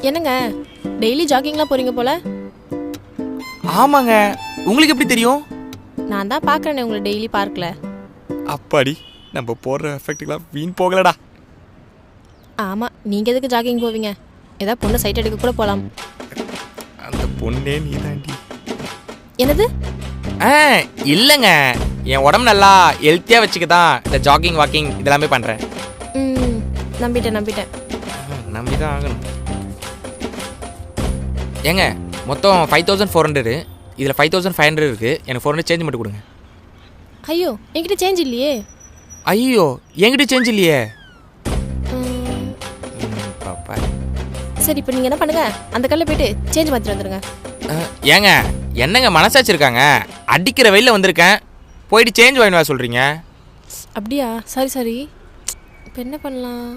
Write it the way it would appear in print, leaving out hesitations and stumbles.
என்னங்க டெய்லி ஜாகிங்லாம் போறீங்க போல? ஆமாங்க. உங்களுக்கு எப்படி தெரியும்? நான் தான் பார்க்குறேனே உங்களை டெய்லி பார்க்கல. அப்பாடி, நம்ம போடுற எஃபெக்ட்டுக்கெல்லாம் வீண் போகலடா. ஆமாம், நீங்கள் எதுக்கு ஜாகிங் போவீங்க? ஏதாவது பொண்ணு சைட் எடுக்க கூட போகலாம். அந்த பொண்ணே நீ தாண்டி. என்னது? இல்லைங்க, என் உடம்பு நல்லா ஹெல்த்தியாக வச்சுக்க தான் இந்த ஜாகிங் வாக்கிங் இதெல்லாமே பண்ணுறேன். நம்பிட்டேன். நம்பி தான் ஆகணும். ஏங்க, மொத்தம் 5400, இதில் 5500 இருக்குது. எனக்கு 400 சேஞ்ச் மட்டும் கொடுங்க. ஐயோ, என்கிட்ட சேஞ்ச் இல்லையே. ஐயோ, என்கிட்ட சேஞ்ச் இல்லையே. பாப்பா, சரி, இப்போ நீங்கள் என்ன பண்ணுங்க, அந்த கல்லில் போயிட்டு சேஞ்ச் மாற்றிட்டு வந்துடுங்க. ஏங்க, என்னங்க மனசாச்சு இருக்காங்க? அடிக்கிற வெயில வந்திருக்கேன், போயிட்டு சேஞ்ச் வாங்கிட்டு வர சொல்கிறீங்க. அப்படியா? சரி, இப்போ என்ன பண்ணலாம்?